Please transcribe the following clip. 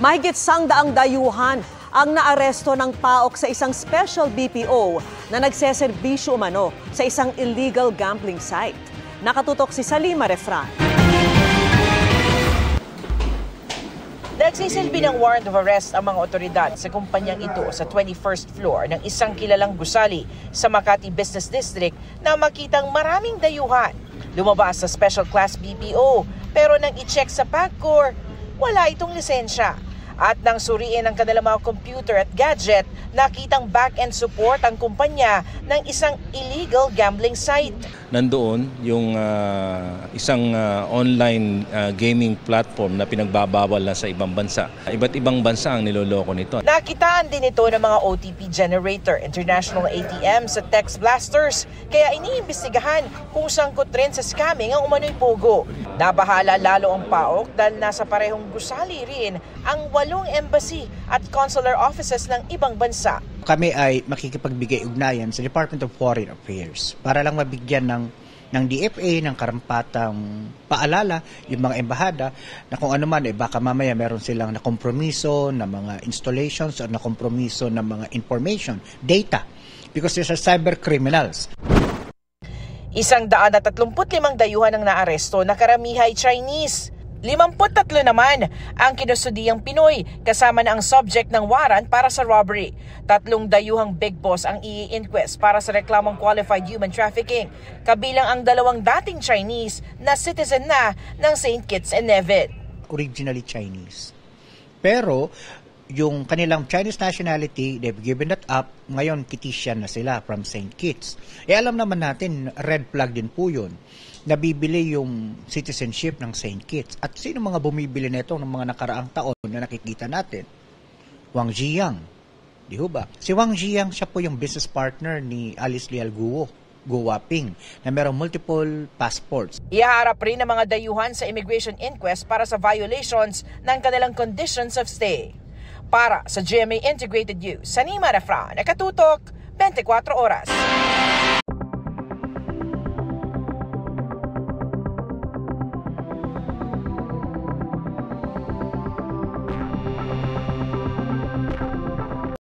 Mahigit 100 dayuhan ang naaresto ng PAOK sa isang special BPO na nagseserbisyo umano sa isang illegal gambling site. Nakatutok si Salima Refran. Nagsisilbi ng warrant of arrest ang mga otoridad sa kumpanyang ito sa 21st floor ng isang kilalang gusali sa Makati Business District na makitang maraming dayuhan. Lumabas sa special class BPO pero nang i-check sa PAGCOR, wala itong lisensya. At nang suriin ang kanilang mga computer at gadget, nakitang back-end support ang kumpanya ng isang illegal gambling site. Nandoon yung isang online gaming platform na pinagbabawal na sa ibang bansa. Iba't ibang bansa ang niloloko nito. Nakitaan din ito ng mga OTP generator, international ATMs at text blasters. Kaya iniimbestigahan kung sangkot rin sa scamming ang umano'y pogo. Nabahala lalo ang PAOK dahil nasa parehong gusali rin ang 8 embassy at consular offices ng ibang bansa. Kami ay makikipagbigay ugnayan sa Department of Foreign Affairs para lang mabigyan ng DFA ng karampatang paalala yung mga embahada na kung ano man, baka mamaya meron silang nakompromiso na mga installations o nakompromiso na mga information, data, because these are cyber criminals. 135 dayuhan ang naaresto na karamihan ay Chinese. 53 naman ang kinustudiyang Pinoy kasama na ang subject ng warrant para sa robbery. 3 dayuhang big boss ang i-inquest para sa reklamong qualified human trafficking. Kabilang ang 2 dating Chinese na citizen na ng St. Kitts and Nevis. Originally Chinese. Pero yung kanilang Chinese nationality, they've given that up. Ngayon, Kittian na sila from St. Kitts. Alam naman natin, red flag din po yun. Nabibili yung citizenship ng St. Kitts. At sino mga bumibili nito ng mga nakaraang taon na nakikita natin? Wang Ziyang. Di ho ba? Si Wang Ziyang, siya po yung business partner ni Alice Leal Guo Waping, na merong multiple passports. Ihaharap rin ng mga dayuhan sa immigration inquest para sa violations ng kanilang conditions of stay. Para sa GMA Integrated News, Salima Refran, nakatutok 24 oras.